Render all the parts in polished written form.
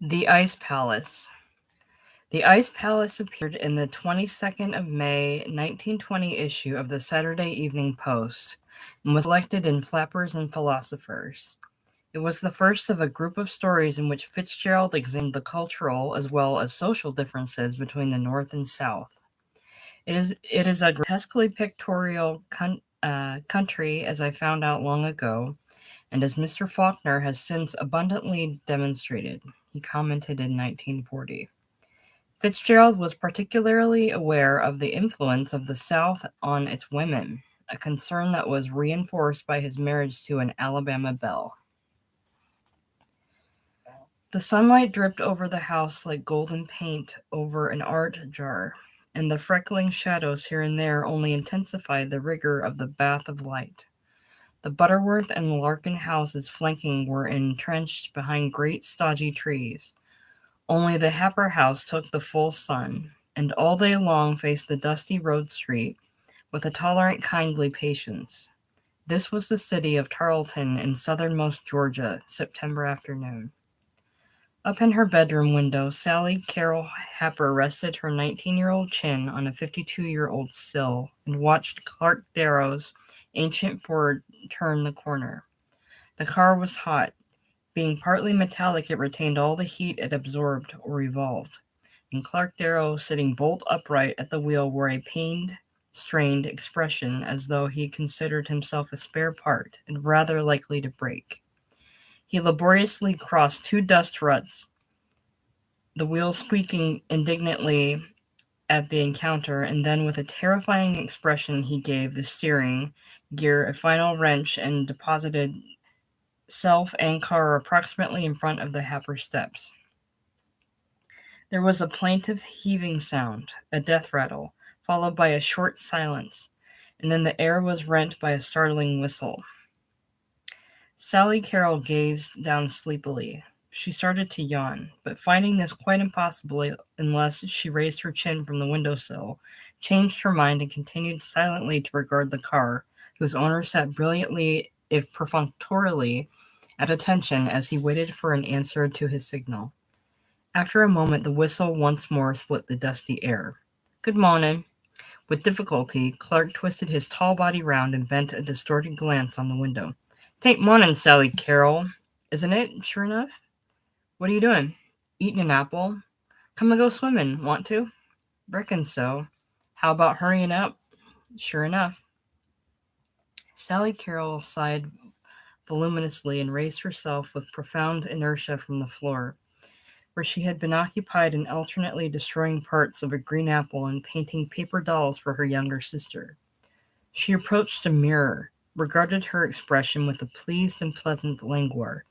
The Ice Palace. The Ice Palace appeared in the 22nd of May 1920 issue of the Saturday Evening Post and was collected in Flappers and Philosophers. It was the first of a group of stories in which Fitzgerald examined the cultural as well as social differences between the North and South. It is a grotesquely pictorial country, as I found out long ago, and as Mr. Faulkner has since abundantly demonstrated, he commented in 1940. Fitzgerald was particularly aware of the influence of the South on its women, a concern that was reinforced by his marriage to an Alabama belle. The sunlight dripped over the house like golden paint over an art jar, and the freckling shadows here and there only intensified the rigor of the bath of light. The Butterworth and Larkin houses flanking were entrenched behind great stodgy trees. Only the Happer house took the full sun, and all day long faced the dusty road street with a tolerant, kindly patience. This was the city of Tarleton in southernmost Georgia, September afternoon. Up in her bedroom window, Sally Carol Happer rested her 19-year-old chin on a 52-year-old sill and watched Clark Darrow's ancient Ford turn the corner. The car was hot. Being partly metallic, it retained all the heat it absorbed or revolved, and Clark Darrow, sitting bolt upright at the wheel, wore a pained, strained expression as though he considered himself a spare part and rather likely to break. He laboriously crossed two dust ruts, the wheel squeaking indignantly at the encounter, and then with a terrifying expression he gave the steering gear a final wrench and deposited self and car approximately in front of the Happer steps. There was a plaintive heaving sound, a death rattle, followed by a short silence, and then the air was rent by a startling whistle. Sally Carroll gazed down sleepily. She started to yawn, but finding this quite impossible unless she raised her chin from the windowsill, changed her mind and continued silently to regard the car, whose owner sat brilliantly, if perfunctorily, at attention as he waited for an answer to his signal. After a moment, the whistle once more split the dusty air. "Good morning." With difficulty, Clark twisted his tall body round and bent a distorted glance on the window. "'Tain't morning, Sally Carroll, isn't it, sure enough? What are you doing? Eating an apple? Come and go swimming. Want to?" "Reckon so. How about hurrying up?" "Sure enough." Sally Carroll sighed voluminously and raised herself with profound inertia from the floor, where she had been occupied in alternately destroying parts of a green apple and painting paper dolls for her younger sister. She approached a mirror, regarded her expression with a pleased and pleasant languor,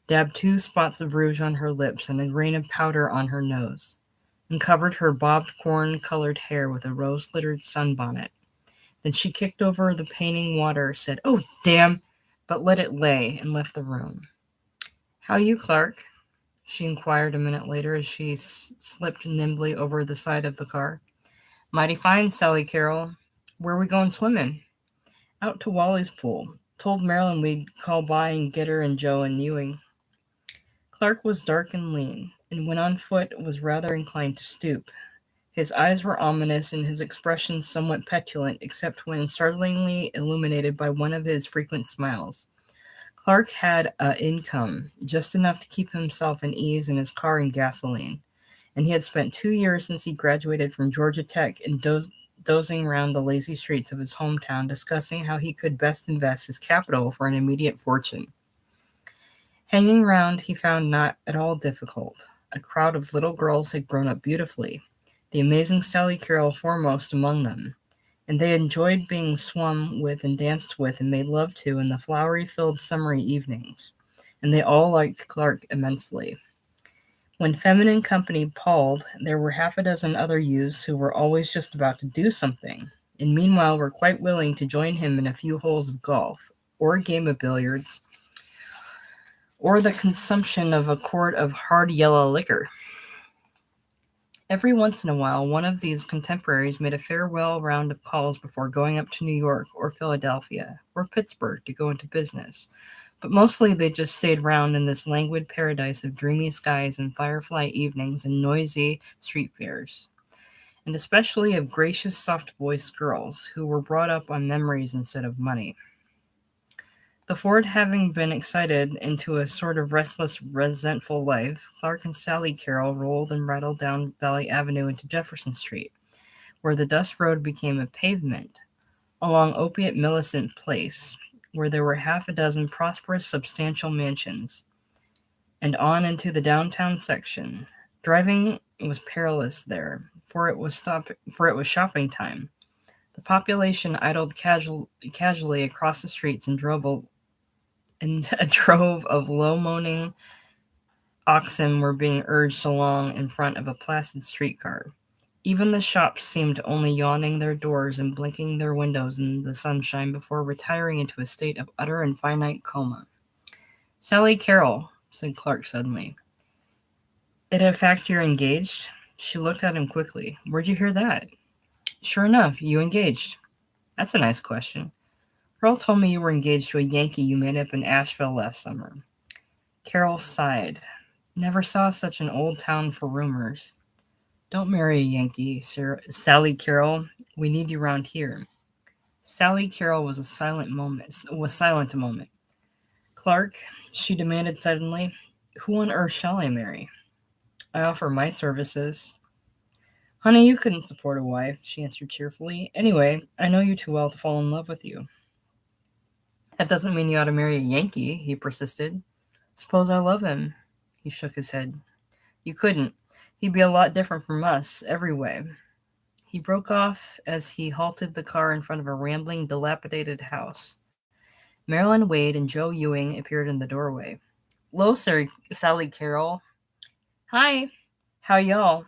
dabbed 2 spots of rouge on her lips and a grain of powder on her nose, and covered her bobbed corn-colored hair with a rose-littered sunbonnet. Then she kicked over the painting water, said, "Oh, damn!" but let it lay, and left the room. "How you, Clark?" she inquired a minute later as she slipped nimbly over the side of the car. "Mighty fine, Sally Carroll. Where we going swimming?" "Out to Wally's pool. Told Marilyn we'd call by and get her and Joe and Ewing." Clark was dark and lean, and when on foot was rather inclined to stoop. His eyes were ominous and his expression somewhat petulant, except when startlingly illuminated by one of his frequent smiles. Clark had a income, just enough to keep himself in ease and his car in gasoline, and he had spent 2 years since he graduated from Georgia Tech in dozing round the lazy streets of his hometown discussing how he could best invest his capital for an immediate fortune. Hanging round he found not at all difficult. A crowd of little girls had grown up beautifully, the amazing Sally Carroll foremost among them, and they enjoyed being swum with and danced with and made love to in the flowery-filled summery evenings, and they all liked Clark immensely. When feminine company palled, there were half a dozen other youths who were always just about to do something, and meanwhile were quite willing to join him in a few holes of golf, or a game of billiards, or the consumption of a quart of hard yellow liquor. Every once in a while, one of these contemporaries made a farewell round of calls before going up to New York or Philadelphia or Pittsburgh to go into business, But mostly they just stayed round in this languid paradise of dreamy skies and firefly evenings and noisy street fairs, and especially of gracious, soft voiced girls who were brought up on memories instead of money. The Ford having been excited into a sort of restless, resentful life, Clark and Sally Carroll rolled and rattled down Valley Avenue into Jefferson Street, where the dust road became a pavement, along Opiate Millicent Place, where there were half a dozen prosperous, substantial mansions, and on into the downtown section. Driving was perilous there, for it was shopping time. The population idled casually across the streets and a drove of low moaning oxen were being urged along in front of a placid streetcar. Even the shops seemed only yawning their doors and blinking their windows in the sunshine before retiring into a state of utter and finite coma. Sally Carroll, said Clark suddenly. In fact, you're engaged? She looked at him quickly. Where'd you hear that? Sure enough, you engaged. That's a nice question. Earl told me you were engaged to a Yankee you met up in Asheville last summer. Carol sighed. Never saw such an old town for rumors. Don't marry a Yankee, Sally Carroll. We need you round here. Sally Carroll was silent a moment. Clark, she demanded suddenly, who on earth shall I marry? I offer my services. Honey, you couldn't support a wife, she answered cheerfully. Anyway, I know you too well to fall in love with you. That doesn't mean you ought to marry a Yankee, he persisted. Suppose I love him. He shook his head. You couldn't. He'd be a lot different from us, every way. He broke off as he halted the car in front of a rambling, dilapidated house. Marilyn Wade and Joe Ewing appeared in the doorway. "'Lo, Sally Carroll." "Hi. How y'all?"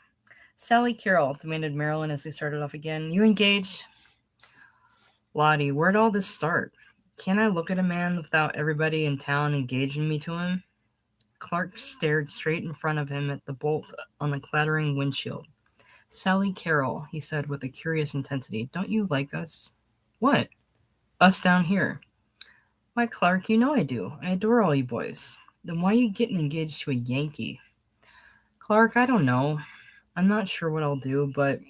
"Sally Carroll," demanded Marilyn as they started off again. "You engaged?" "Lottie, where'd all this start? Can't I look at a man without everybody in town engaging me to him?" Clark stared straight in front of him at the bolt on the clattering windshield. "Sally Carroll," he said with a curious intensity, "don't you like us?" "What?" "Us down here." "Why, Clark, you know I do. I adore all you boys. Then why you getting engaged to a Yankee?" "Clark, I don't know. I'm not sure what I'll do, but,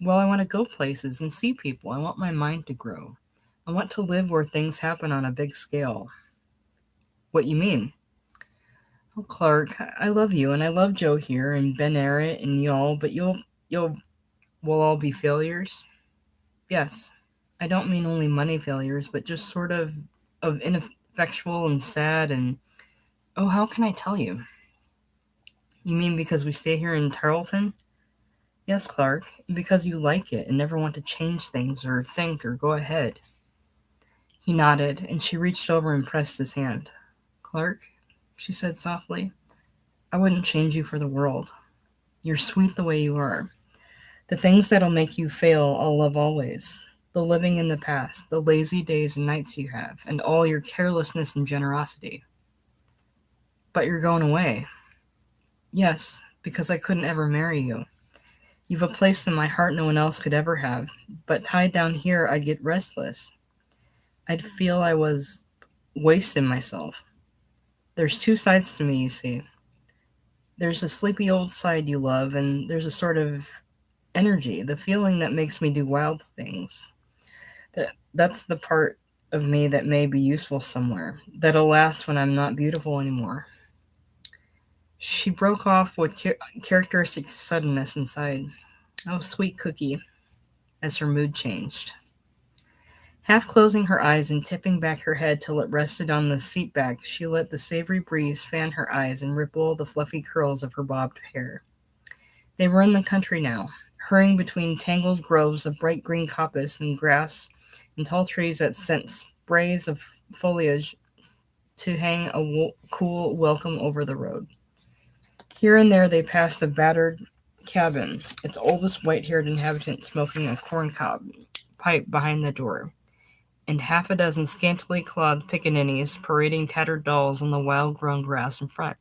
well, I want to go places and see people. I want my mind to grow. I want to live where things happen on a big scale." "What you mean?" "Oh, Clark, I love you, and I love Joe here, and Ben Arrett, and y'all, but we'll all be failures." "Yes. I don't mean only money failures, but just sort of ineffectual and sad and, oh, how can I tell you?" "You mean because we stay here in Tarleton?" "Yes, Clark, because you like it and never want to change things or think or go ahead." He nodded, and she reached over and pressed his hand. "Clark," she said softly, "I wouldn't change you for the world. You're sweet the way you are. The things that'll make you fail I'll love always. The living in the past, the lazy days and nights you have, and all your carelessness and generosity." "But you're going away." "Yes, because I couldn't ever marry you. You've a place in my heart no one else could ever have, but tied down here I'd get restless. I'd feel I was wasting myself. There's two sides to me, you see. There's a sleepy old side you love, and there's a sort of energy, the feeling that makes me do wild things. That's the part of me that may be useful somewhere, that'll last when I'm not beautiful anymore." She broke off with characteristic suddenness and sighed. "Oh, sweet cookie," as her mood changed. Half closing her eyes and tipping back her head till it rested on the seat back, she let the savory breeze fan her eyes and ripple the fluffy curls of her bobbed hair. They were in the country now, hurrying between tangled groves of bright green coppice and grass and tall trees that sent sprays of foliage to hang a cool welcome over the road. Here and there they passed a battered cabin, its oldest white-haired inhabitant smoking a corncob pipe behind the door, and half a dozen scantily clad pickaninnies parading tattered dolls on the wild-grown grass in front.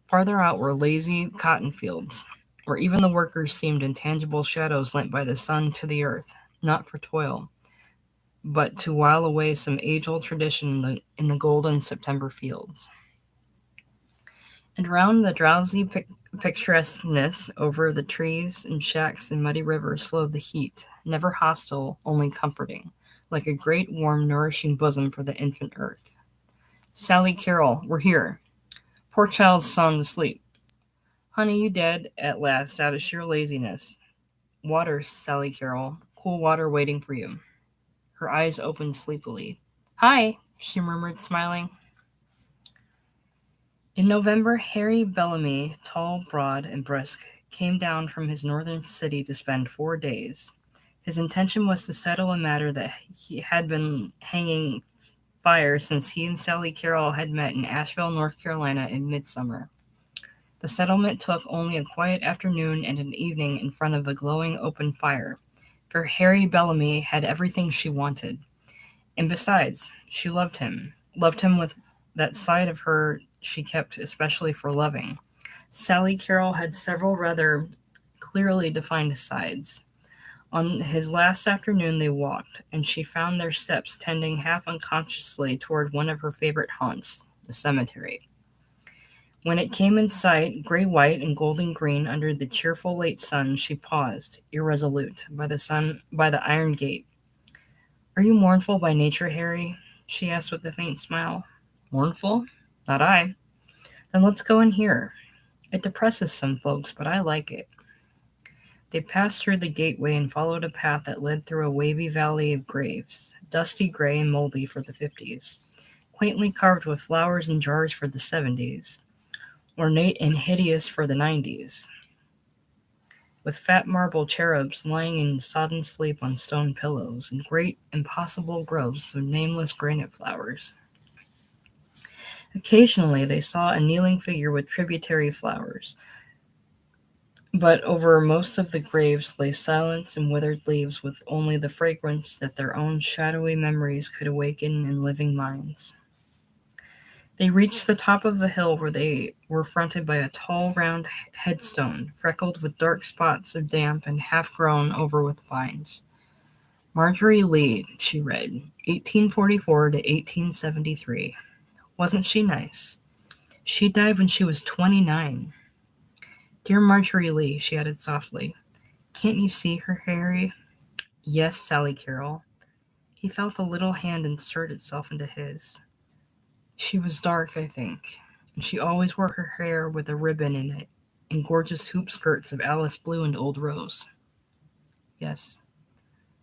Farther out were lazy cotton fields, where even the workers seemed intangible shadows lent by the sun to the earth, not for toil, but to while away some age-old tradition in the golden September fields. And round the drowsy picturesqueness over the trees and shacks and muddy rivers flowed the heat, never hostile, only comforting, like a great warm nourishing bosom for the infant earth. Sally Carroll, we're here. Poor child's sound asleep. Honey, you dead at last out of sheer laziness. Water, Sally Carroll, cool water waiting for you. Her eyes opened sleepily. Hi, she murmured, smiling. In November, Harry Bellamy, tall, broad, and brisk, came down from his northern city to spend 4 days. His intention was to settle a matter that he had been hanging fire since he and Sally Carroll had met in Asheville, North Carolina in midsummer. The settlement took only a quiet afternoon and an evening in front of a glowing open fire, for Harry Bellamy had everything she wanted. And besides, she loved him with that side of her she kept especially for loving. Sally Carroll had several rather clearly defined sides. On his last afternoon they walked, and she found their steps tending half unconsciously toward one of her favorite haunts, the cemetery. When it came in sight, gray-white and golden-green under the cheerful late sun, she paused, irresolute, by the iron gate. "Are you mournful by nature, Harry?" she asked with a faint smile. "Mournful? Not I." "Then let's go in here. It depresses some folks, but I like it." They passed through the gateway and followed a path that led through a wavy valley of graves, dusty gray and moldy for the 50s, quaintly carved with flowers in jars for the 70s, ornate and hideous for the 90s, with fat marble cherubs lying in sodden sleep on stone pillows, and great impossible groves of nameless granite flowers. Occasionally they saw a kneeling figure with tributary flowers, but over most of the graves lay silence and withered leaves with only the fragrance that their own shadowy memories could awaken in living minds. They reached the top of a hill where they were fronted by a tall, round headstone, freckled with dark spots of damp and half-grown over with vines. "Marjorie Lee," she read, 1844 to 1873. Wasn't she nice? She died when she was 29. "Dear Marjorie Lee," she added softly. "Can't you see her, Harry?" "Yes, Sally Carroll." He felt a little hand insert itself into his. "She was dark, I think, and she always wore her hair with a ribbon in it, and gorgeous hoop skirts of Alice blue and old rose." "Yes."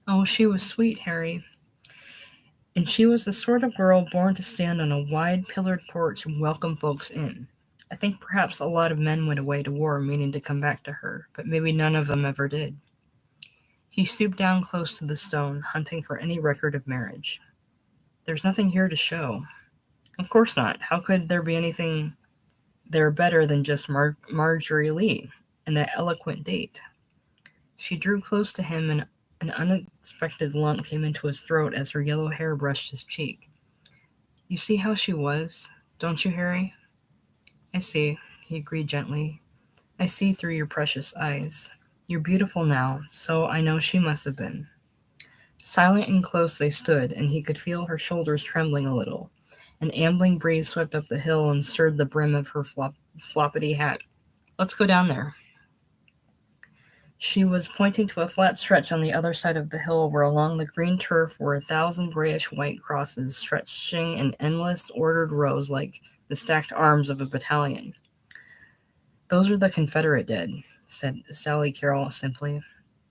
"Oh, she was sweet, Harry. And she was the sort of girl born to stand on a wide pillared porch and welcome folks in. I think perhaps a lot of men went away to war meaning to come back to her, but maybe none of them ever did." He stooped down close to the stone, hunting for any record of marriage. "There's nothing here to show." "Of course not. How could there be anything there better than just Marjorie Lee and that eloquent date?" She drew close to him, and an unexpected lump came into his throat as her yellow hair brushed his cheek. "You see how she was, don't you, Harry?" "I see," he agreed gently. "I see through your precious eyes. You're beautiful now, so I know she must have been." Silent and close they stood, and he could feel her shoulders trembling a little. An ambling breeze swept up the hill and stirred the brim of her floppity hat. "Let's go down there." She was pointing to a flat stretch on the other side of the hill where along the green turf were 1,000 grayish-white crosses stretching in endless, ordered rows like the stacked arms of a battalion. "Those are the Confederate dead," said Sally Carroll simply.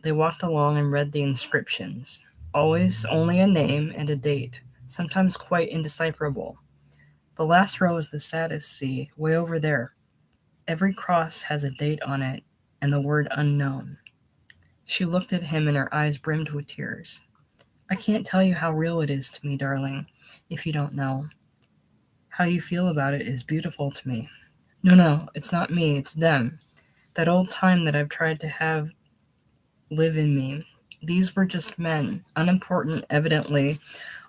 They walked along and read the inscriptions. Always only a name and a date, sometimes quite indecipherable. "The last row is the saddest, see, way over there. Every cross has a date on it and the word unknown." She looked at him and her eyes brimmed with tears. "I can't tell you how real it is to me, darling, if you don't know. How you feel about it is beautiful to me. No, it's not me, it's them. That old time that I've tried to have live in me. These were just men, unimportant evidently,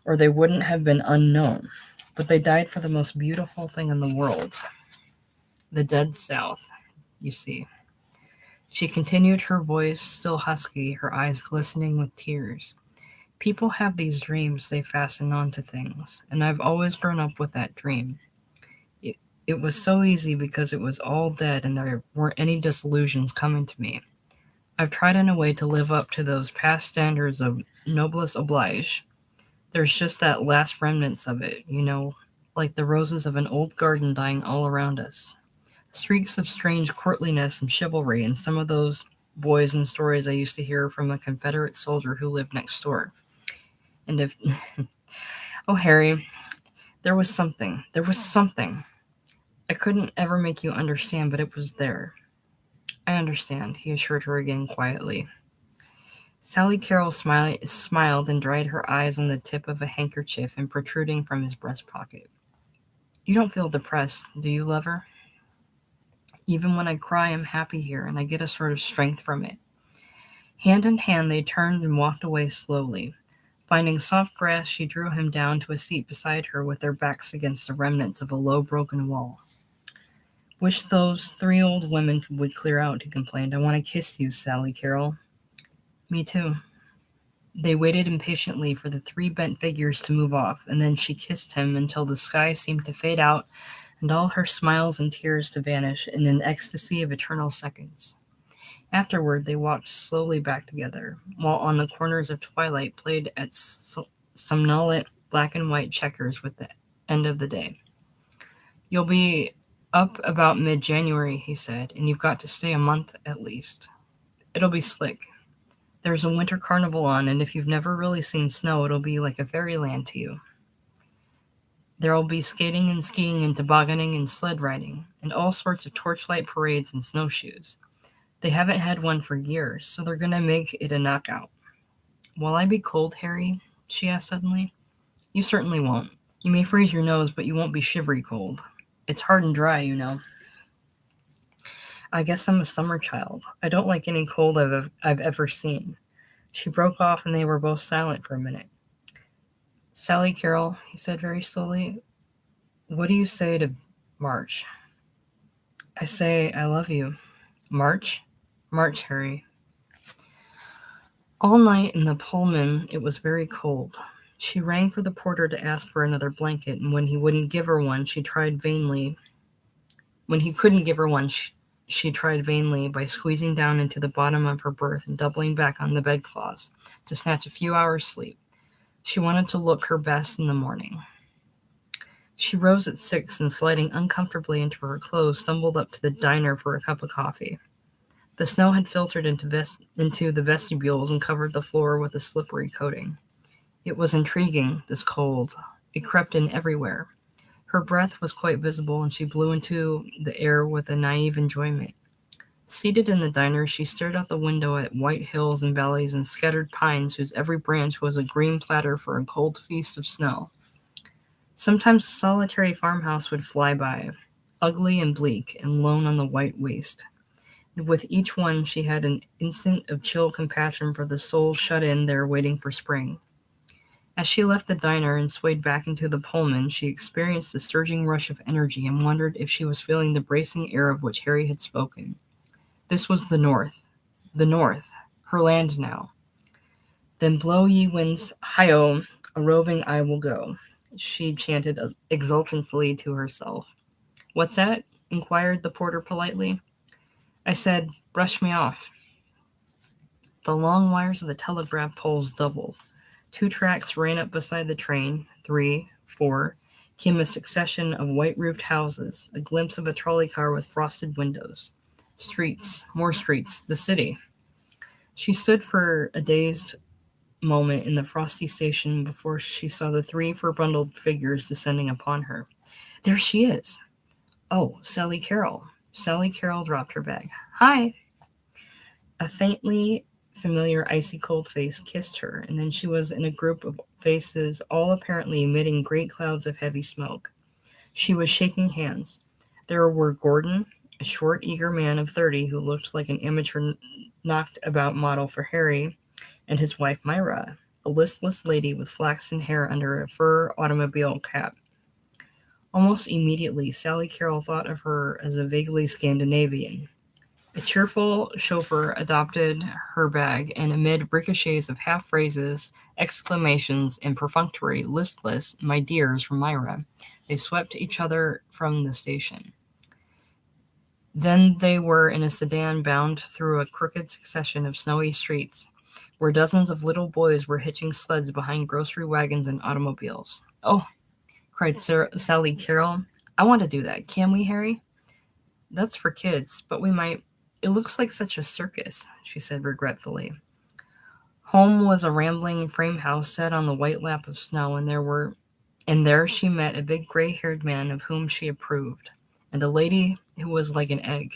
or they wouldn't have been unknown. But they died for the most beautiful thing in the world. The dead South, you see." She continued, her voice still husky, her eyes glistening with tears. People have these dreams they fasten onto things, and I've always grown up with that dream. It, it was so easy because it was all dead and there weren't any disillusions coming to me. I've tried in a way to live up to those past standards of noblesse oblige. There's just that last remnants of it, like the roses of an old garden dying all around us. Streaks of strange courtliness and chivalry in some of those boys and stories I used to hear from a Confederate soldier who lived next door. And if, oh, Harry, there was something. I couldn't ever make you understand, but it was there. I understand, he assured her again quietly. Sally Carroll smiled and dried her eyes on the tip of a handkerchief and protruding from his breast pocket. You don't feel depressed, do you, lover? Even when I cry, I'm happy here, and I get a sort of strength from it. Hand in hand, they turned and walked away slowly. Finding soft grass, she drew him down to a seat beside her with their backs against the remnants of a low broken wall. Wish those three old women would clear out, he complained. I want to kiss you, Sally Carroll. Me too. They waited impatiently for the three bent figures to move off, and then she kissed him until the sky seemed to fade out and all her smiles and tears to vanish in an ecstasy of eternal seconds. Afterward, they walked slowly back together, while on the corners of twilight played at somnolent black and white checkers with the end of the day. You'll be up about mid-January, he said, and you've got to stay a month at least. It'll be slick. There's a winter carnival on, and if you've never really seen snow, it'll be like a fairyland to you. There'll be skating and skiing and tobogganing and sled riding, and all sorts of torchlight parades and snowshoes. They haven't had one for years, so they're going to make it a knockout. Will I be cold, Harry? She asked suddenly. You certainly won't. You may freeze your nose, but you won't be shivery cold. It's hard and dry, you know. I guess I'm a summer child. I don't like any cold I've ever seen. She broke off, and they were both silent for a minute. Sally Carroll, he said very slowly, what do you say to March? I say I love you. March? March, Harry. All night in the Pullman it was very cold. She rang for the porter to ask for another blanket, and when he wouldn't give her one, she tried vainly. When he couldn't give her one, she tried vainly by squeezing down into the bottom of her berth and doubling back on the bedclothes to snatch a few hours' sleep. She wanted to look her best in the morning. She rose at 6 and, sliding uncomfortably into her clothes, stumbled up to the diner for a cup of coffee. The snow had filtered into the vestibules and covered the floor with a slippery coating. It was intriguing, this cold. It crept in everywhere. Her breath was quite visible, and she blew into the air with a naive enjoyment. Seated in the diner, she stared out the window at white hills and valleys and scattered pines whose every branch was a green platter for a cold feast of snow. Sometimes a solitary farmhouse would fly by, ugly and bleak and lone on the white waste. With each one she had an instant of chill compassion for the souls shut in there waiting for spring. As she left the diner and swayed back into the Pullman, she experienced a surging rush of energy and wondered if she was feeling the bracing air of which Harry had spoken. This was the North. The North. Her land now. Then blow ye winds, hi-oh, a roving I will go, she chanted exultantly to herself. What's that? Inquired the porter politely. I said, brush me off. The long wires of the telegraph poles doubled. 2 tracks ran up beside the train. 3, 4, came a succession of white-roofed houses, a glimpse of a trolley car with frosted windows. Streets, more streets, the city. She stood for a dazed moment in the frosty station before she saw the 3 fur-bundled figures descending upon her. There she is. Oh, Sally Carroll. Sally Carroll dropped her bag. Hi. A faintly familiar icy cold face kissed her, and then she was in a group of faces, all apparently emitting great clouds of heavy smoke. She was shaking hands. There were Gordon, a short, eager man of 30 who looked like an amateur knocked-about model for Harry, and his wife Myra, a listless lady with flaxen hair under a fur automobile cap. Almost immediately, Sally Carroll thought of her as a vaguely Scandinavian. A cheerful chauffeur adopted her bag, and amid ricochets of half phrases, exclamations, and perfunctory, listless "my dears" from Myra, they swept each other from the station. Then they were in a sedan bound through a crooked succession of snowy streets, where dozens of little boys were hitching sleds behind grocery wagons and automobiles. "Oh," cried Sally Carroll, "I want to do that. Can we, Harry?" "That's for kids, but we might. It looks like such a circus," she said regretfully. Home was a rambling frame house set on the white lap of snow, and there she met a big gray-haired man of whom she approved, and a lady who was like an egg,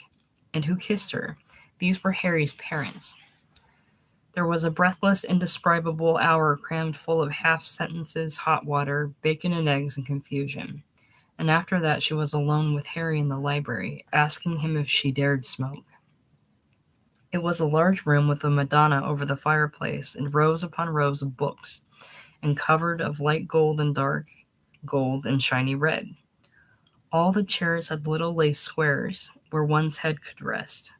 and who kissed her. These were Harry's parents. There was a breathless, indescribable hour crammed full of half sentences, hot water, bacon and eggs, and confusion. And after that she was alone with Harry in the library, asking him if she dared smoke. It was a large room with a Madonna over the fireplace, and rows upon rows of books, and covered of light gold and dark gold and shiny red. All the chairs had little lace squares where one's head could rest.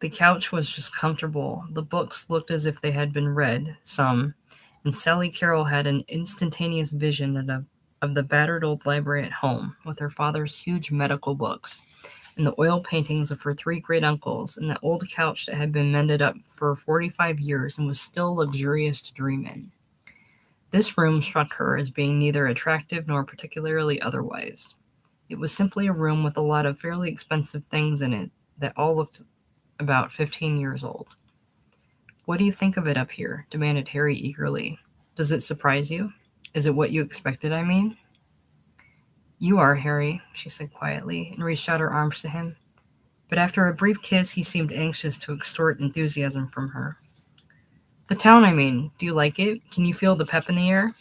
The couch was just comfortable. The books looked as if they had been read, some, and Sally Carroll had an instantaneous vision of the battered old library at home, with her father's huge medical books, and the oil paintings of her three great uncles, and the old couch that had been mended up for 45 years and was still luxurious to dream in. This room struck her as being neither attractive nor particularly otherwise. It was simply a room with a lot of fairly expensive things in it that all looked about 15 years old. "What do you think of it up here?" demanded Harry eagerly. "Does it surprise you? Is it what you expected, I mean?" "You are, Harry," she said quietly, and reached out her arms to him. But after a brief kiss he seemed anxious to extort enthusiasm from her. "The town, I mean. Do you like it? Can you feel the pep in the air?"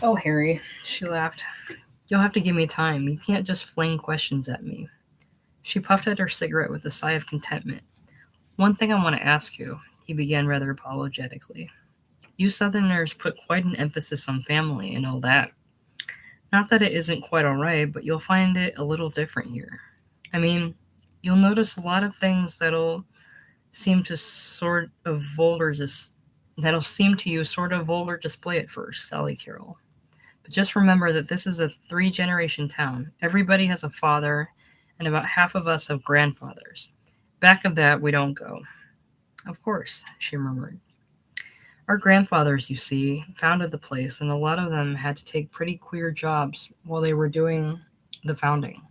"Oh, Harry," she laughed. "You'll have to give me time. You can't just fling questions at me." She puffed at her cigarette with a sigh of contentment. "One thing I want to ask you," he began rather apologetically. "You Southerners put quite an emphasis on family and all that. Not that it isn't quite all right, but you'll find it a little different here. I mean, you'll notice a lot of things seem to sort of that'll seem to you sort of vulgar display at first, Sally Carroll. But just remember that this is a three-generation town. Everybody has a father, and about half of us have grandfathers. Back of that, we don't go." "Of course," she murmured. "Our grandfathers, you see, founded the place, and a lot of them had to take pretty queer jobs while they were doing the founding.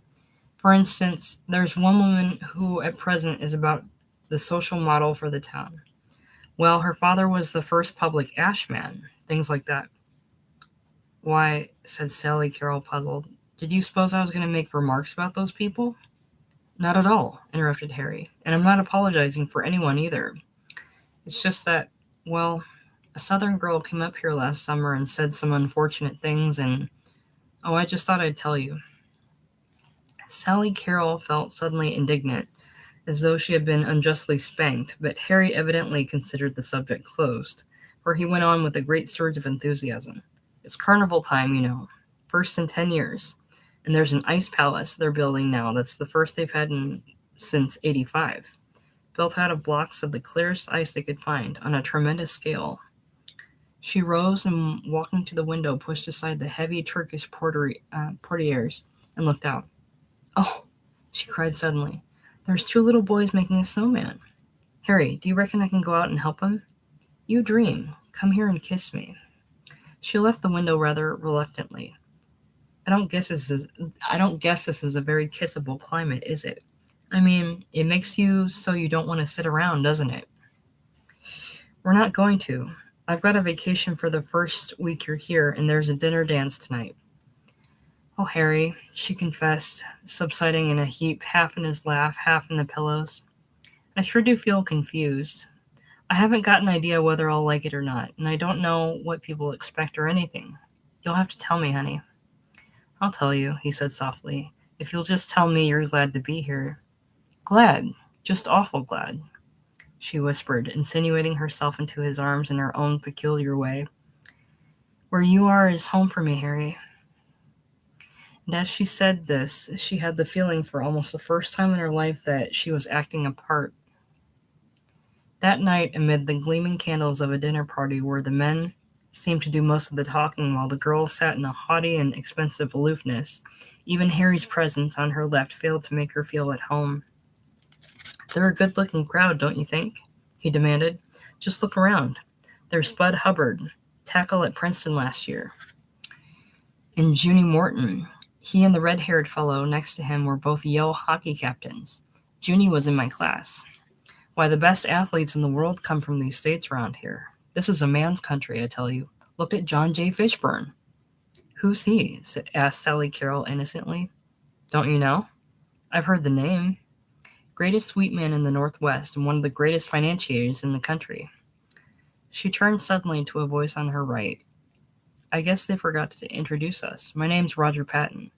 For instance, there's one woman who at present is about the social model for the town. Well, her father was the first public ash man, things like that." "Why," said Sally Carroll, puzzled, "did you suppose I was going to make remarks about those people?" "Not at all," interrupted Harry, "and I'm not apologizing for anyone either. It's just that, well, a Southern girl came up here last summer and said some unfortunate things, and oh, I just thought I'd tell you." Sally Carroll felt suddenly indignant, as though she had been unjustly spanked, but Harry evidently considered the subject closed, for he went on with a great surge of enthusiasm. "It's carnival time, you know. First in 10 years. And there's an ice palace they're building now that's the first they've had since '85. Built out of blocks of the clearest ice they could find, on a tremendous scale." She rose and, walking to the window, pushed aside the heavy Turkish portieres and looked out. "Oh," she cried suddenly, "there's two little boys making a snowman. Harry, do you reckon I can go out and help them?" "You dream. Come here and kiss me." She left the window rather reluctantly. I don't guess this is a very kissable climate, is it? I mean, it makes you so you don't want to sit around, doesn't it?" "We're not going to. I've got a vacation for the first week you're here, and there's a dinner dance tonight." "Oh, Harry," she confessed, subsiding in a heap, half in his laugh, half in the pillows. "I sure do feel confused. I haven't got an idea whether I'll like it or not, and I don't know what people expect or anything. You'll have to tell me, honey." "I'll tell you," he said softly, "if you'll just tell me you're glad to be here." "Glad. Just awful glad," she whispered, insinuating herself into his arms in her own peculiar way. "Where you are is home for me, Harry." And as she said this, she had the feeling for almost the first time in her life that she was acting a part. That night, amid the gleaming candles of a dinner party where the men seemed to do most of the talking while the girls sat in a haughty and expensive aloofness, even Harry's presence on her left failed to make her feel at home. "They're a good-looking crowd, don't you think?" he demanded. "Just look around. There's Spud Hubbard, tackle at Princeton last year, and Junie Morton. He and the red-haired fellow next to him were both Yale hockey captains. Junie was in my class. Why, the best athletes in the world come from these states around here. This is a man's country, I tell you. Look at John J. Fishburne." "Who's he?" asked Sally Carroll innocently. "Don't you know?" "I've heard the name. Greatest wheat man in the Northwest and one of the greatest financiers in the country." She turned suddenly to a voice on her right. "I guess they forgot to introduce us. My name's Roger Patton."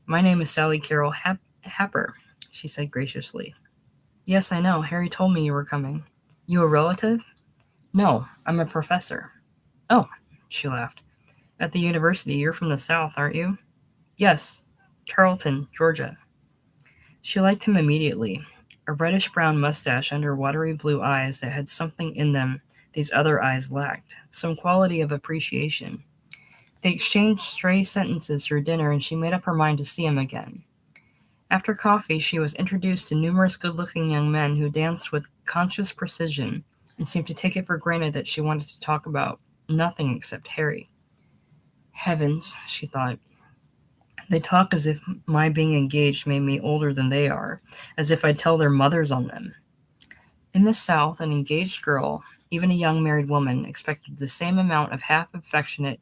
"My name is Sally Carroll Happer," she said graciously. "Yes, I know. Harry told me you were coming." "You a relative?" "No, I'm a professor." "Oh," she laughed. "At the university. You're from the South, aren't you?" "Yes, Charlton, Georgia." She liked him immediately. A reddish-brown mustache under watery blue eyes that had something in them these other eyes lacked, some quality of appreciation. They exchanged stray sentences through dinner, and she made up her mind to see him again. After coffee, she was introduced to numerous good-looking young men who danced with conscious precision and seemed to take it for granted that she wanted to talk about nothing except Harry. Heavens, she thought. They talk as if my being engaged made me older than they are, as if I'd tell their mothers on them. In the South, an engaged girl, even a young married woman, expected the same amount of half-affectionate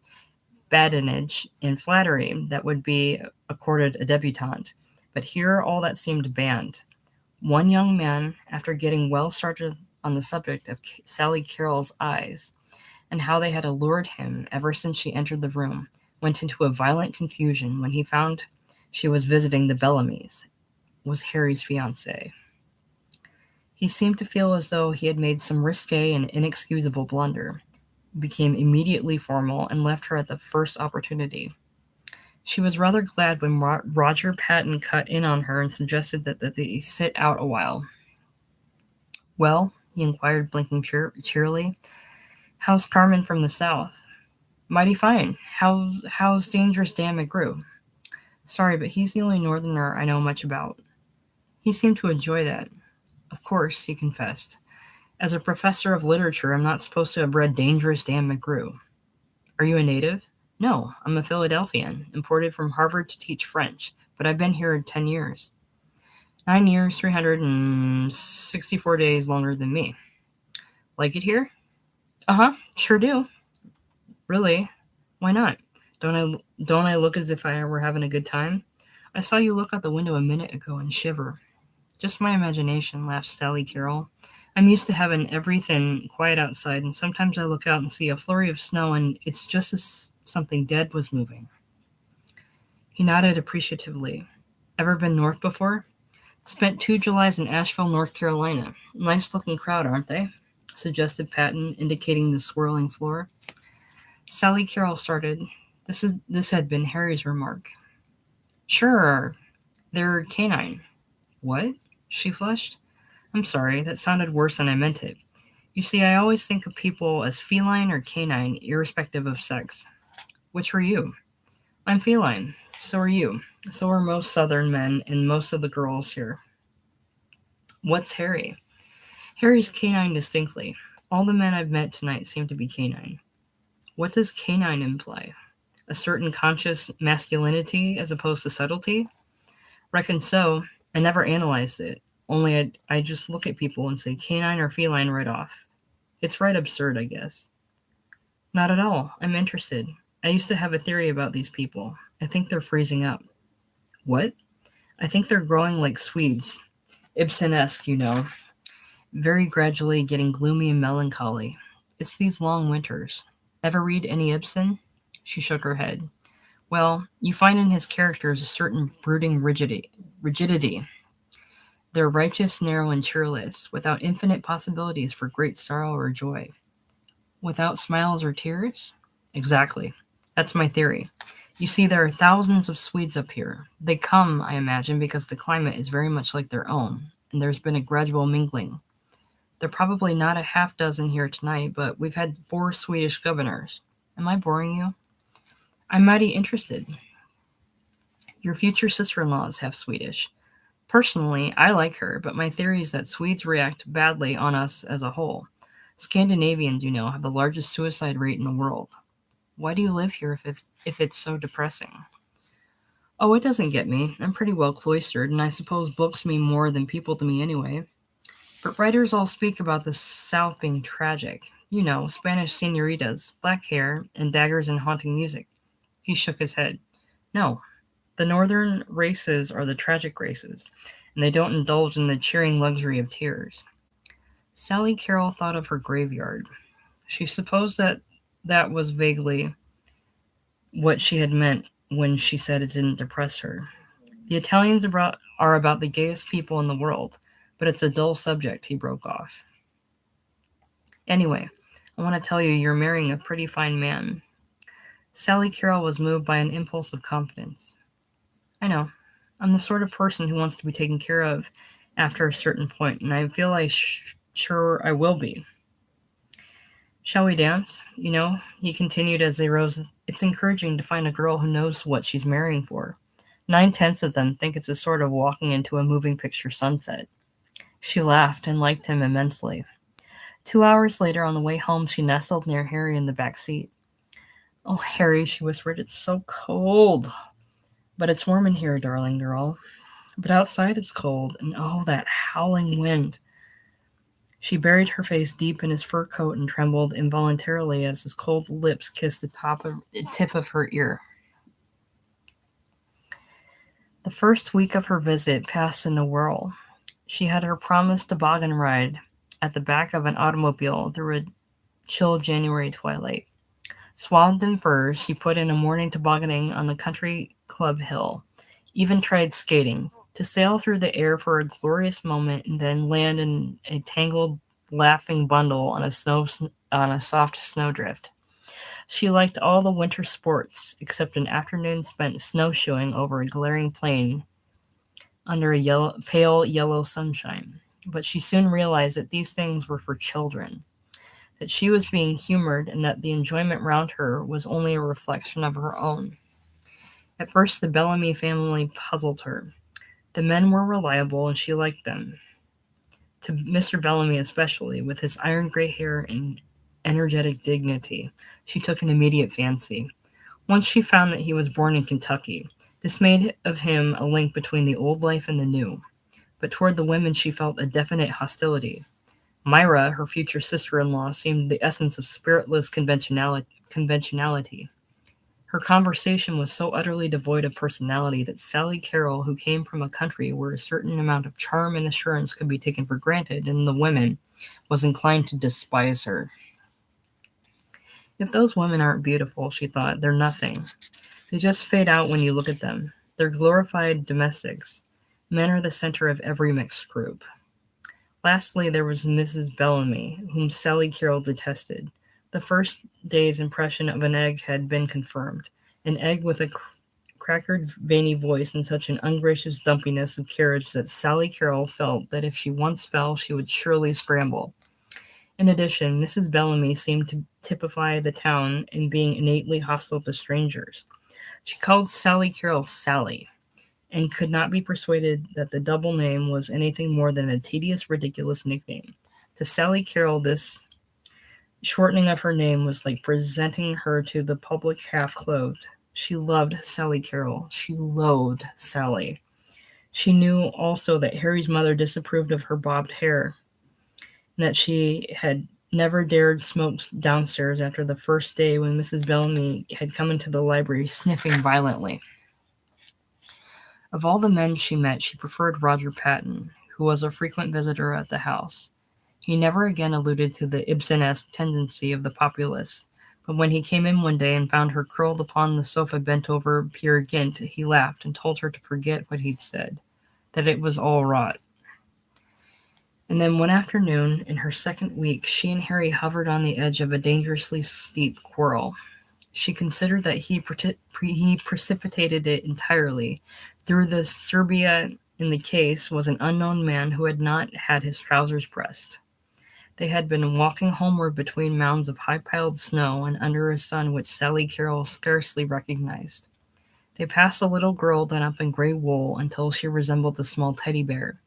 badinage and flattery that would be accorded a debutante. But here all that seemed banned. One young man, after getting well started on the subject of Sally Carroll's eyes, and how they had allured him ever since she entered the room, went into a violent confusion when he found she was visiting the Bellamys, was Harry's fiancée. He seemed to feel as though he had made some risque and inexcusable blunder, became immediately formal, and left her at the first opportunity. She was rather glad when Roger Patton cut in on her and suggested that they sit out a while. "Well," he inquired, blinking cheerily, "how's Carmen from the South?" "Mighty fine. How's Dangerous Dan McGrew?" "Sorry, but he's the only Northerner I know much about." He seemed to enjoy that. "Of course," he confessed. "As a professor of literature, I'm not supposed to have read Dangerous Dan McGrew." "Are you a native?" "No, I'm a Philadelphian, imported from Harvard to teach French, but I've been here 10 years. 9 years, 364 days longer than me." "Like it here?" "Uh-huh, sure do." "Really? Why not? Don't I look as if I were having a good time? I saw you look out the window a minute ago and shiver." "Just my imagination," laughed Sally Carroll. "I'm used to having everything quiet outside, and sometimes I look out and see a flurry of snow, and it's just as something dead was moving." He nodded appreciatively. "Ever been north before?" "Spent 2 Julys in Asheville, North Carolina. Nice-looking crowd, aren't they?" suggested Patton, indicating the swirling floor. Sally Carroll started. This had been Harry's remark. "Sure, they're canine." "What?" She flushed. "I'm sorry, that sounded worse than I meant it. You see, I always think of people as feline or canine, irrespective of sex." "Which are you?" "I'm feline. So are you. So are most Southern men and most of the girls here." "What's Harry?" "Harry's canine distinctly. All the men I've met tonight seem to be canine." "What does canine imply? A certain conscious masculinity as opposed to subtlety?" "Reckon so. I never analyzed it. Only I just look at people and say canine or feline right off. It's right absurd, I guess." "Not at all. I'm interested. I used to have a theory about these people. I think they're freezing up." "What?" "I think they're growing like Swedes. Ibsen-esque, you know. Very gradually getting gloomy and melancholy. It's these long winters. Ever read any Ibsen?" She shook her head. "Well, you find in his characters a certain brooding rigidity. They're righteous, narrow, and cheerless, without infinite possibilities for great sorrow or joy." "Without smiles or tears?" "Exactly. That's my theory. You see, there are thousands of Swedes up here. They come, I imagine, because the climate is very much like their own, and there's been a gradual mingling. There are probably not a half dozen here tonight, but we've had 4 Swedish governors. Am I boring you? I'm mighty interested. Your future sister in law is half Swedish. Personally, I like her, but my theory is that Swedes react badly on us as a whole. Scandinavians, have the largest suicide rate in the world. Why do you live here if it's so depressing? Oh, it doesn't get me. I'm pretty well cloistered, and I suppose books mean more than people to me anyway. But writers all speak about the South being tragic. Spanish senoritas, black hair, and daggers and haunting music. He shook his head. No, the northern races are the tragic races, and they don't indulge in the cheering luxury of tears. Sally Carroll thought of her graveyard. She supposed that was vaguely what she had meant when she said it didn't depress her. The Italians are about the gayest people in the world, but it's a dull subject, he broke off. Anyway, I want to tell you you're marrying a pretty fine man. Sally Carroll was moved by an impulse of confidence. I know. I'm the sort of person who wants to be taken care of after a certain point, and I feel sure I will be. Shall we dance? He continued as they rose. It's encouraging to find a girl who knows what she's marrying for. 9/10 of them think it's a sort of walking into a moving picture sunset. She laughed and liked him immensely. 2 hours later, on the way home, she nestled near Harry in the back seat. Oh, Harry, she whispered, it's so cold. But it's warm in here, darling girl. But outside it's cold, and oh, that howling wind. She buried her face deep in his fur coat and trembled involuntarily as his cold lips kissed the tip of her ear. The first week of her visit passed in a whirl. She had her promised toboggan ride at the back of an automobile through a chill January twilight. Swathed in furs, she put in a morning tobogganing on the country club hill, even tried skating, to sail through the air for a glorious moment and then land in a tangled, laughing bundle on a soft snowdrift. She liked all the winter sports except an afternoon spent snowshoeing over a glaring plain under a pale yellow sunshine. But she soon realized that these things were for children, that she was being humored, and that the enjoyment round her was only a reflection of her own. At first, the Bellamy family puzzled her. The men were reliable, and she liked them. To Mr. Bellamy especially, with his iron gray hair and energetic dignity, she took an immediate fancy. Once she found that he was born in Kentucky. This made of him a link between the old life and the new. But toward the women she felt a definite hostility. Myra, her future sister-in-law, seemed the essence of spiritless conventionality. Her conversation was so utterly devoid of personality that Sally Carroll, who came from a country where a certain amount of charm and assurance could be taken for granted in the women, was inclined to despise her. If those women aren't beautiful, she thought, they're nothing. They just fade out when you look at them. They're glorified domestics. Men are the center of every mixed group. Lastly, there was Mrs. Bellamy, whom Sally Carroll detested. The first day's impression of an egg had been confirmed. An egg with a crackered, veiny voice and such an ungracious dumpiness of carriage that Sally Carroll felt that if she once fell, she would surely scramble. In addition, Mrs. Bellamy seemed to typify the town in being innately hostile to strangers. She called Sally Carroll Sally, and could not be persuaded that the double name was anything more than a tedious, ridiculous nickname. To Sally Carroll, this shortening of her name was like presenting her to the public half-clothed. She loved Sally Carroll. She loathed Sally. She knew also that Harry's mother disapproved of her bobbed hair, and that she had never dared smoke downstairs after the first day when Mrs. Bellamy had come into the library sniffing violently. Of all the men she met, she preferred Roger Patton, who was a frequent visitor at the house. He never again alluded to the Ibsenesque tendency of the populace, but when he came in one day and found her curled upon the sofa bent over Peer Gynt, he laughed and told her to forget what he'd said, that it was all rot. And then one afternoon, in her second week, she and Harry hovered on the edge of a dangerously steep quarrel. She considered that he precipitated it entirely. Through the Serbia in the case was an unknown man who had not had his trousers pressed. They had been walking homeward between mounds of high-piled snow and under a sun which Sally Carroll scarcely recognized. They passed a little girl done up in gray wool until she resembled a small teddy bear,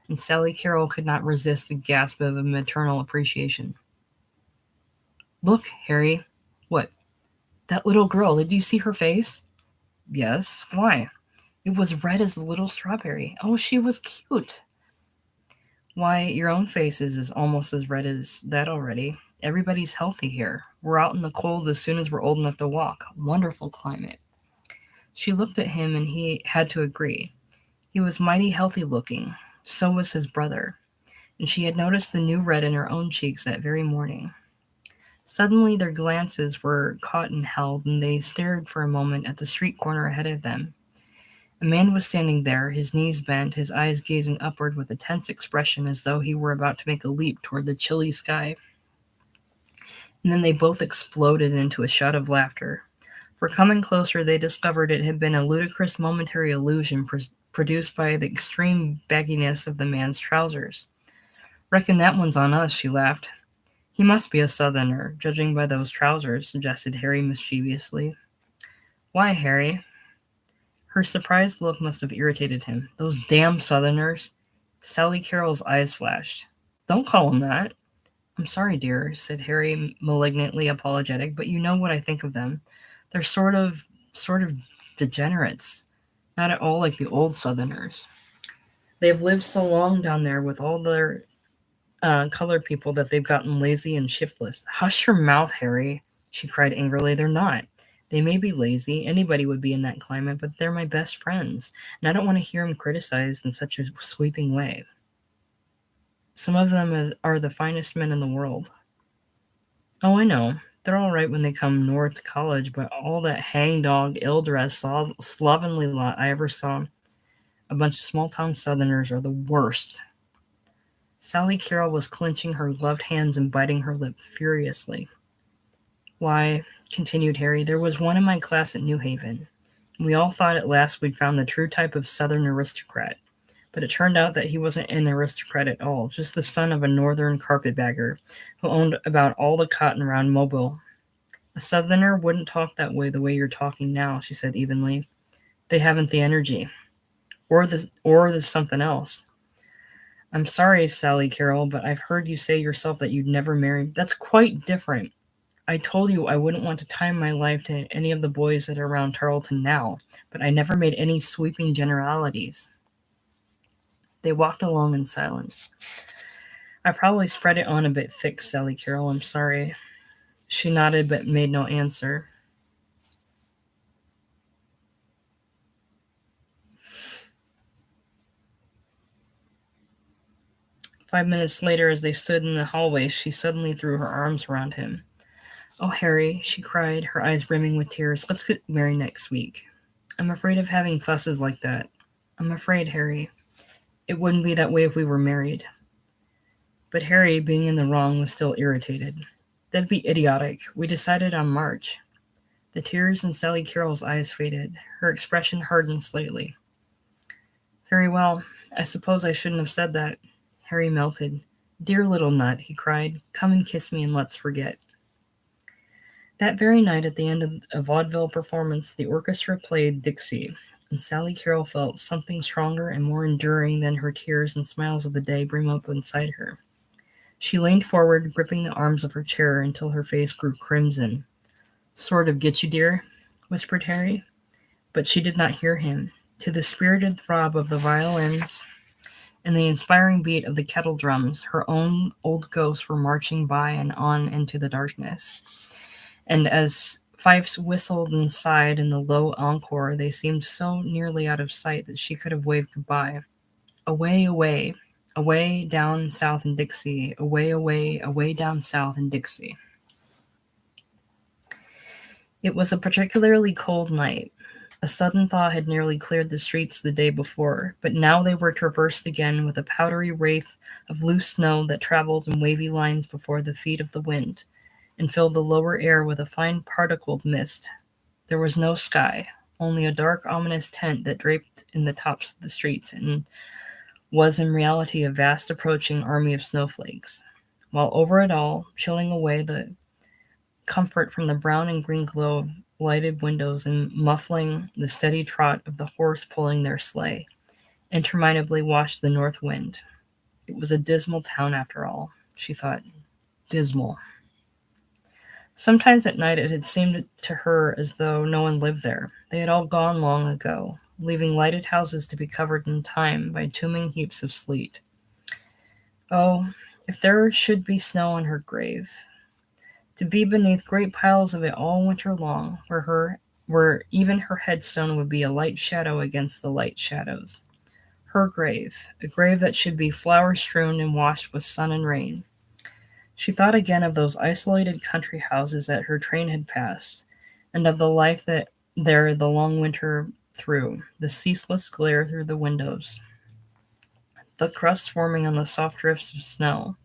and Sally Carroll could not resist a gasp of maternal appreciation. "Look, Harry." "What?" "That little girl. Did you see her face?" "Yes. Why?" "It was red as a little strawberry. Oh, she was cute." "Why, your own face is almost as red as that already. Everybody's healthy here. We're out in the cold as soon as we're old enough to walk. Wonderful climate." She looked at him, and he had to agree. He was mighty healthy looking. So was his brother, and she had noticed the new red in her own cheeks that very morning. Suddenly their glances were caught and held, and they stared for a moment at the street corner ahead of them. A man was standing there, his knees bent, his eyes gazing upward with a tense expression as though he were about to make a leap toward the chilly sky. And then they both exploded into a shout of laughter. For coming closer, they discovered it had been a ludicrous momentary illusion produced by the extreme bagginess of the man's trousers. "Reckon that one's on us," she laughed. "He must be a Southerner, judging by those trousers," suggested Harry mischievously. "Why, Harry?" Her surprised look must have irritated him. "Those damn Southerners!" Sally Carroll's eyes flashed. "Don't call them that." "I'm sorry, dear," said Harry, malignantly apologetic, "but you know what I think of them. They're sort of degenerates. Not at all like the old Southerners. They have lived so long down there with all their colored people that they've gotten lazy and shiftless." "Hush your mouth, Harry," she cried angrily. "They're not. They may be lazy. Anybody would be in that climate, but they're my best friends, and I don't want to hear them criticized in such a sweeping way. Some of them are the finest men in the world." "Oh, I know. They're all right when they come north to college, but all that hang-dog, ill-dressed, slovenly lot I ever saw, a bunch of small-town Southerners, are the worst." Sally Carroll was clenching her gloved hands and biting her lip furiously. "Why," continued Harry, "there was one in my class at New Haven. We all thought at last we'd found the true type of Southern aristocrat, but it turned out that he wasn't an aristocrat at all, just the son of a northern carpetbagger who owned about all the cotton around Mobile. A Southerner wouldn't talk that way the way you're talking now," she said evenly. "They haven't the energy. Or there's something else. I'm sorry, Sally Carroll, but I've heard you say yourself that you'd never marry. That's quite different. I told you I wouldn't want to tie my life to any of the boys that are around Tarleton now, but I never made any sweeping generalities." They walked along in silence. "I probably spread it on a bit thick, Sally Carroll. I'm sorry." She nodded but made no answer. 5 minutes later, as they stood in the hallway, she suddenly threw her arms around him. "Oh, Harry," she cried, her eyes brimming with tears, "let's get married next week. I'm afraid of having fusses like that. I'm afraid, Harry. It wouldn't be that way if we were married." But Harry, being in the wrong, was still irritated. "That'd be idiotic. We decided on March." The tears in Sally Carroll's eyes faded. Her expression hardened slightly. "Very well. I suppose I shouldn't have said that." Harry melted. "Dear little nut," he cried. "Come and kiss me and let's forget." That very night, at the end of a vaudeville performance, the orchestra played Dixie, and Sally Carroll felt something stronger and more enduring than her tears and smiles of the day brim up inside her. She leaned forward, gripping the arms of her chair until her face grew crimson. "Sort of get you, dear?" whispered Harry. But she did not hear him. To the spirited throb of the violins and the inspiring beat of the kettle drums, her own old ghosts were marching by and on into the darkness. And as fifes whistled and sighed in the low encore, they seemed so nearly out of sight that she could have waved goodbye. Away, away, away down south in Dixie, away, away, away down south in Dixie. It was a particularly cold night. A sudden thaw had nearly cleared the streets the day before, but now they were traversed again with a powdery wraith of loose snow that traveled in wavy lines before the feet of the wind, and filled the lower air with a fine particled mist. There was no sky, only a dark, ominous tent that draped in the tops of the streets and was in reality a vast approaching army of snowflakes, while over it all, chilling away the comfort from the brown and green glow of lighted windows and muffling the steady trot of the horse pulling their sleigh, interminably washed the north wind. It was a dismal town after all, she thought. Dismal. Sometimes at night it had seemed to her as though no one lived there. They had all gone long ago, leaving lighted houses to be covered in time by tombing heaps of sleet. Oh, if there should be snow on her grave, to be beneath great piles of it all winter long, where even her headstone would be a light shadow against the light shadows. Her grave, a grave that should be flower strewn and washed with sun and rain. She thought again of those isolated country houses that her train had passed, and of the life that there the long winter through, the ceaseless glare through the windows, the crust forming on the soft drifts of snow.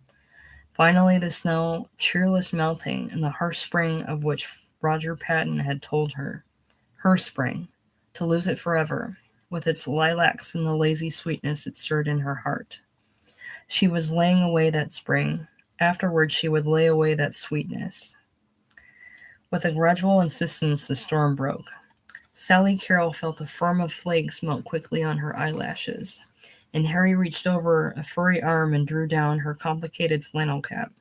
Finally, the snow cheerless melting, and the harsh spring of which Roger Patton had told her. Her spring, to lose it forever, with its lilacs and the lazy sweetness it stirred in her heart. She was laying away that spring. Afterwards she would lay away that sweetness. With a gradual insistence the storm broke. Sally Carroll felt a firm of flakes melt quickly on her eyelashes, and Harry reached over a furry arm and drew down her complicated flannel cap.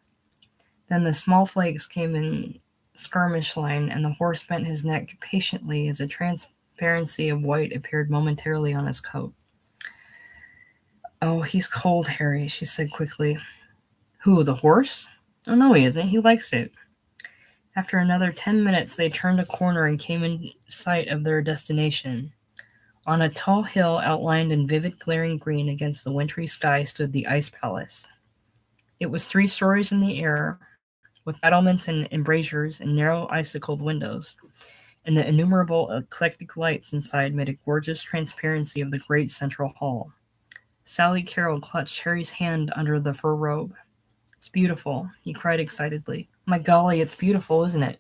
Then the small flakes came in skirmish line, and the horse bent his neck patiently as a transparency of white appeared momentarily on his coat. "Oh, he's cold, Harry," she said quickly. "Who, the horse?" "Oh, no, he isn't. He likes it." After another 10 minutes they turned a corner and came in sight of their destination. On a tall hill outlined in vivid glaring green against the wintry sky stood the Ice Palace. It was 3 stories in the air, with battlements and embrasures and narrow icicled windows, and the innumerable eclectic lights inside made a gorgeous transparency of the great central hall. Sally Carroll clutched Harry's hand under the fur robe. "It's beautiful," he cried excitedly. "My golly, it's beautiful, isn't it?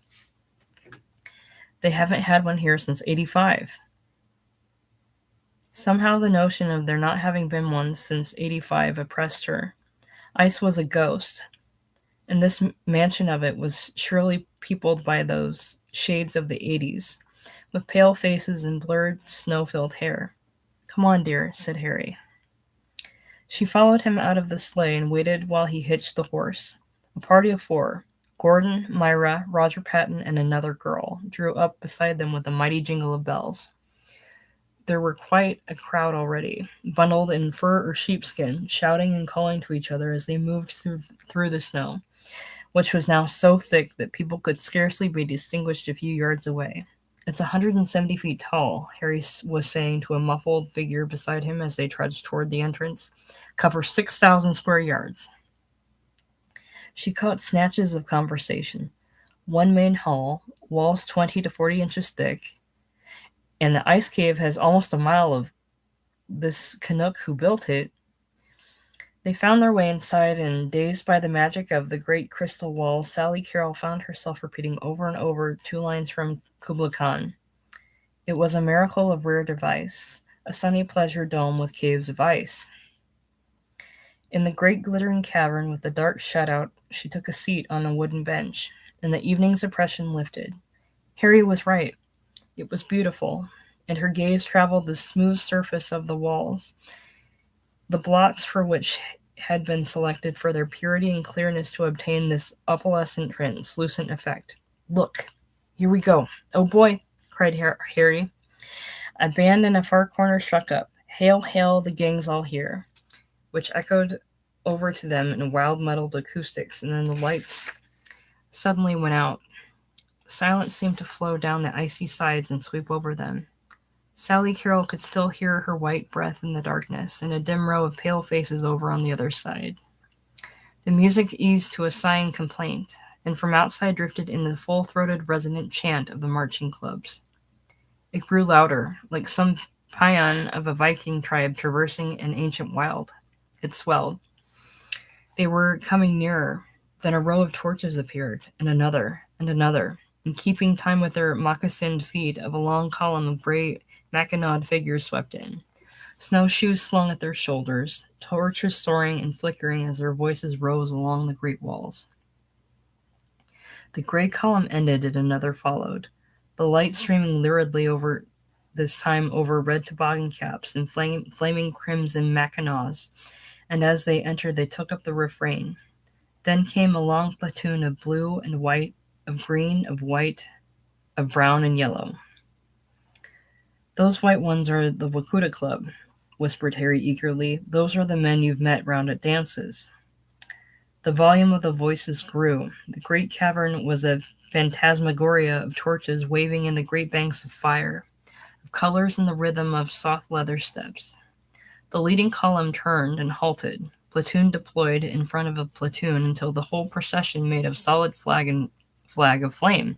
They haven't had one here since '85. Somehow the notion of there not having been one since '85 oppressed her. Ice was a ghost, and this mansion of it was surely peopled by those shades of the '80s, with pale faces and blurred, snow-filled hair. "Come on, dear," said Harry. She followed him out of the sleigh and waited while he hitched the horse. A party of 4, Gordon, Myra, Roger Patton, and another girl, drew up beside them with a mighty jingle of bells. There were quite a crowd already, bundled in fur or sheepskin, shouting and calling to each other as they moved through the snow, which was now so thick that people could scarcely be distinguished a few yards away. "It's 170 feet tall," Harry was saying to a muffled figure beside him as they trudged toward the entrance. "Cover 6,000 square yards." She caught snatches of conversation. "One main hall, walls 20 to 40 inches thick, and the ice cave has almost a mile of this Canuck who built it." They found their way inside, and dazed by the magic of the great crystal walls, Sally Carroll found herself repeating over and over 2 lines from Kubla Khan. It was a miracle of rare device, a sunny pleasure dome with caves of ice. In the great glittering cavern with the dark shutout, she took a seat on a wooden bench, and the evening's oppression lifted. Harry was right. It was beautiful, and her gaze traveled the smooth surface of the walls, the blocks for which had been selected for their purity and clearness to obtain this opalescent, translucent effect. "Look, here we go. Oh boy," cried Harry. A band in a far corner struck up, "Hail, hail, the gang's all here," which echoed over to them in wild muddled acoustics, and then the lights suddenly went out. Silence seemed to flow down the icy sides and sweep over them. Sally Carroll could still hear her white breath in the darkness, and a dim row of pale faces over on the other side. The music eased to a sighing complaint, and from outside drifted in the full-throated resonant chant of the marching clubs. It grew louder, like some paean of a Viking tribe traversing an ancient wild. It swelled. They were coming nearer. Then a row of torches appeared, and another, and keeping time with their moccasined feet of a long column of gray mackinawed figures swept in. Snowshoes slung at their shoulders, torches soaring and flickering as their voices rose along the great walls. The gray column ended and another followed, the light streaming luridly over this time over red toboggan caps and flaming crimson mackinaws, and as they entered they took up the refrain. Then came a long platoon of blue and white, of green, of white, of brown and yellow. Those white ones are the Wakuta Club, whispered Harry eagerly. Those are the men you've met round at dances. The volume of the voices grew. The great cavern was a phantasmagoria of torches waving in the great banks of fire, of colors and the rhythm of soft leather steps. The leading column turned and halted, platoon deployed in front of a platoon until the whole procession made of solid flag of flame.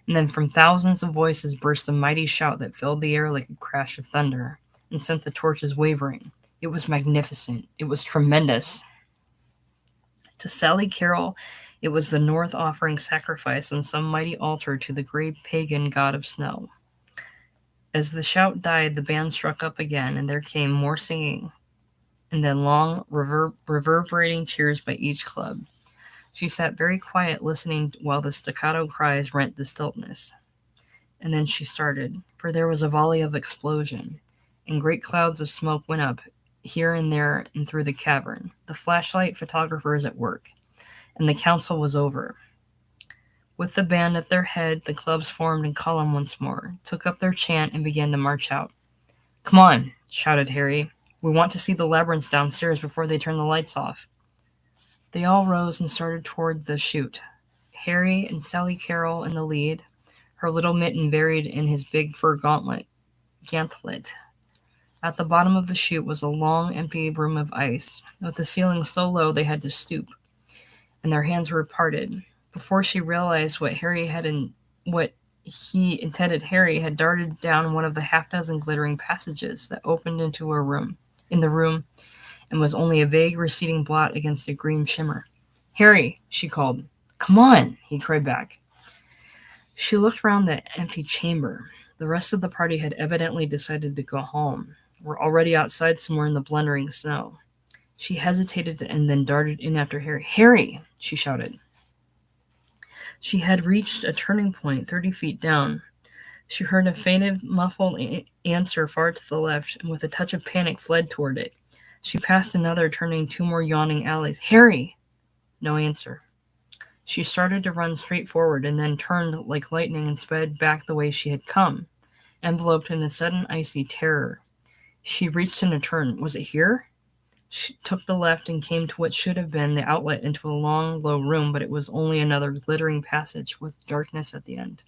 And then from thousands of voices burst a mighty shout that filled the air like a crash of thunder and sent the torches wavering. It was magnificent. It was tremendous. To Sally Carroll, it was the North offering sacrifice on some mighty altar to the great pagan god of snow. As the shout died, the band struck up again, and there came more singing, and then long, reverberating cheers by each club. She sat very quiet, listening while the staccato cries rent the stillness. And then she started, for there was a volley of explosion, and great clouds of smoke went up, here and there and through the cavern, the flashlight photographers at work, and the council was over. With the band at their head, the clubs formed in column once more, took up their chant, and began to march out. "Come on," shouted Harry. "We want to see the labyrinths downstairs before they turn the lights off." They all rose and started toward the chute. Harry and Sally Carroll in the lead, her little mitten buried in his big fur gantlet. At the bottom of the chute was a long, empty room of ice, with the ceiling so low they had to stoop, and their hands were parted. Before she realized what he intended, Harry had darted down one of the half-dozen glittering passages that opened into a room, in the room, and was only a vague receding blot against a green shimmer. "Harry," she called. "Come on," he cried back. She looked round the empty chamber. The rest of the party had evidently decided to go home, were already outside somewhere in the blundering snow. She hesitated and then darted in after Harry. "Harry!" she shouted. She had reached a turning point 30 feet down. She heard a faint, muffled answer far to the left, and with a touch of panic fled toward it. She passed another, turning 2 more yawning alleys. "Harry!" No answer. She started to run straight forward, and then turned like lightning and sped back the way she had come, enveloped in a sudden icy terror. She reached in a turn. Was it here? She took the left and came to what should have been the outlet into a long, low room, but it was only another glittering passage with darkness at the end.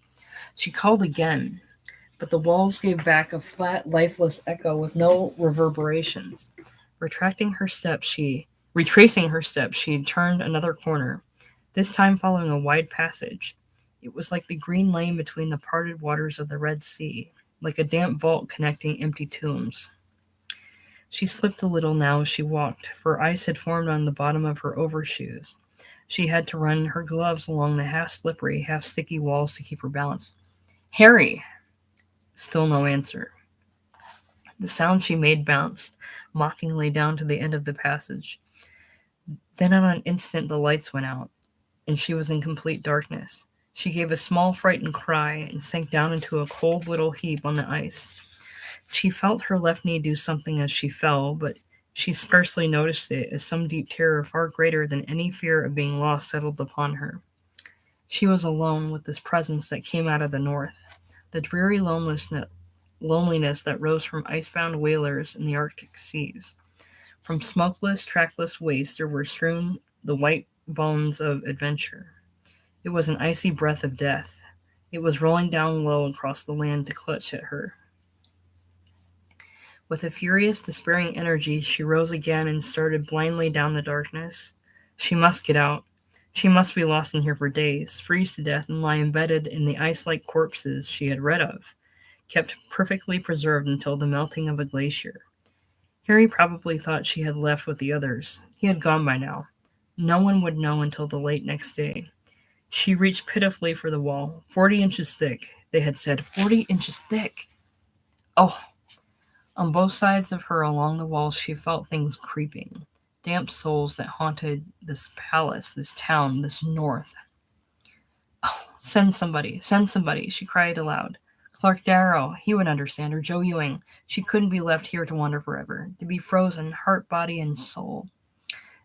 She called again, but the walls gave back a flat, lifeless echo with no reverberations. Retracing her steps, she turned another corner, this time following a wide passage. It was like the green lane between the parted waters of the Red Sea, like a damp vault connecting empty tombs. She slipped a little now as she walked, for ice had formed on the bottom of her overshoes. She had to run her gloves along the half-slippery, half-sticky walls to keep her balance. "Harry!" Still no answer. The sound she made bounced mockingly down to the end of the passage. Then in an instant the lights went out, and she was in complete darkness. She gave a small frightened cry and sank down into a cold little heap on the ice. She felt her left knee do something as she fell, but she scarcely noticed it, as some deep terror far greater than any fear of being lost settled upon her. She was alone with this presence that came out of the north, the dreary loneliness that rose from icebound whalers in the Arctic seas. From smokeless, trackless wastes there were strewn the white bones of adventure. It was an icy breath of death. It was rolling down low across the land to clutch at her. With a furious, despairing energy, she rose again and started blindly down the darkness. She must get out. She must be lost in here for days, freeze to death, and lie embedded in the ice-like corpses she had read of, kept perfectly preserved until the melting of a glacier. Harry probably thought she had left with the others. He had gone by now. No one would know until the late next day. She reached pitifully for the wall. 40 inches thick, they had said. 40 inches thick! Oh, on both sides of her along the walls she felt things creeping. Damp souls that haunted this palace, this town, this north. Oh, send somebody, she cried aloud. Clark Darrow, he would understand, or Joe Ewing. She couldn't be left here to wander forever, to be frozen, heart, body, and soul.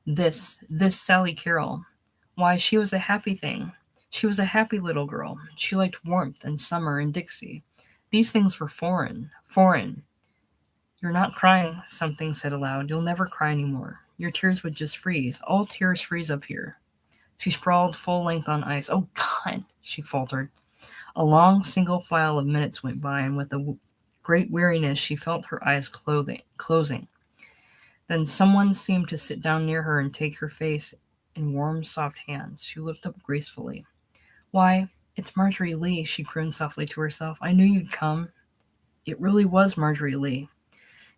This Sally Carroll. Why, she was a happy thing. She was a happy little girl. She liked warmth and summer and Dixie. These things were foreign, foreign. You're not crying, something said aloud. You'll never cry anymore. Your tears would just freeze. All tears freeze up here. She sprawled full length on ice. Oh, God, she faltered. A long single file of minutes went by, and with a great weariness she felt her eyes closing. Then someone seemed to sit down near her and take her face in warm, soft hands. She looked up gracefully. Why, it's Marjorie Lee, she crooned softly to herself. I knew you'd come. It really was Marjorie Lee.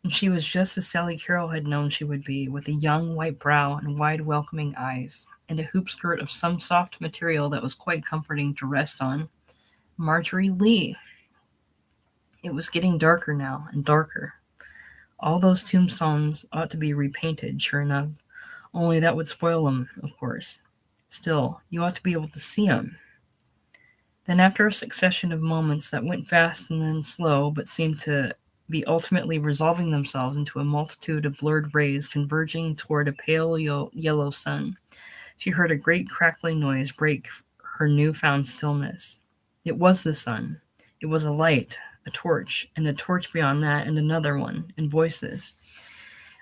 And she was just as Sally Carroll had known she would be, with a young white brow and wide welcoming eyes, and a hoop skirt of some soft material that was quite comforting to rest on. Marjorie Lee. It was getting darker now, and darker. All those tombstones ought to be repainted, sure enough, only that would spoil them, of course. Still, you ought to be able to see 'em. Then, after a succession of moments that went fast and then slow, but seemed to be ultimately resolving themselves into a multitude of blurred rays converging toward a pale yellow sun, she heard a great crackling noise break her new-found stillness. It was the sun. It was a light, a torch, and a torch beyond that, and another one, and voices.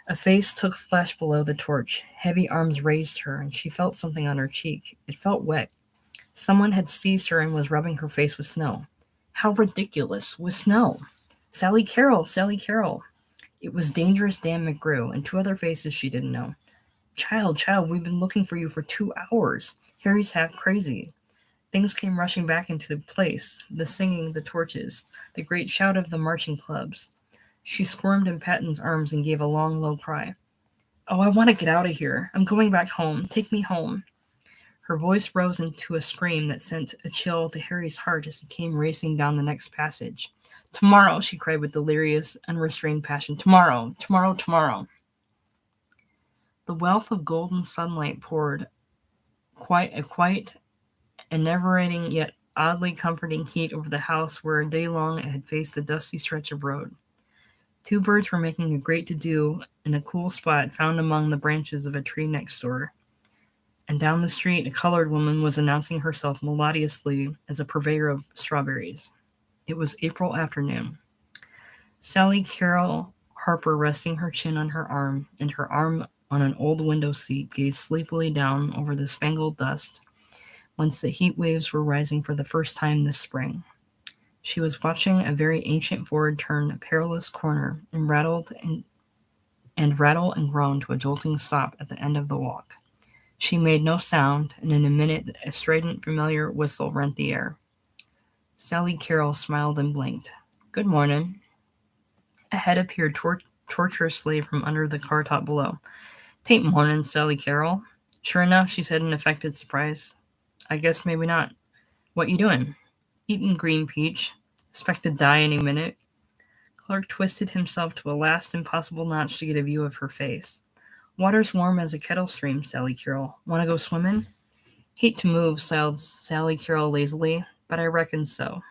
A face took flesh below the torch. Heavy arms raised her, and she felt something on her cheek. It felt wet. Someone had seized her and was rubbing her face with snow. How ridiculous! With snow! Sally Carroll! Sally Carroll! It was Dangerous Dan McGrew, and two other faces she didn't know. Child, we've been looking for you for 2 hours. Harry's half crazy. Things came rushing back into the place, the singing, the torches, the great shout of the marching clubs. She squirmed in Patton's arms and gave a long, low cry. Oh, I want to get out of here. I'm going back home. Take me home. Her voice rose into a scream that sent a chill to Harry's heart as he came racing down the next passage. Tomorrow, she cried with delirious, unrestrained passion. Tomorrow, tomorrow, tomorrow. The wealth of golden sunlight poured quite and never-ending yet oddly comforting heat over the house where a day long it had faced the dusty stretch of road. Two birds were making a great to-do in a cool spot found among the branches of a tree next door. And down the street a colored woman was announcing herself melodiously as a purveyor of strawberries. It was April afternoon. Sally Carroll Harper, resting her chin on her arm and her arm on an old window seat, gazed sleepily down over the spangled dust whence the heat waves were rising for the first time this spring. She was watching a very ancient Ford turn a perilous corner and rattle and groan to a jolting stop at the end of the walk. She made no sound, and in a minute a strident, familiar whistle rent the air. Sally Carroll smiled and blinked. Good morning. A head appeared tortuously from under the car top below. Tain't morning, Sally Carroll. Sure enough, she said in affected surprise. I guess maybe not. What you doing? Eatin' green peach. Expect to die any minute. Clark twisted himself to a last impossible notch to get a view of her face. Water's warm as a kettle stream, Sally Carroll. Want to go swimming? Hate to move, sighed Sally Carroll lazily, but I reckon so.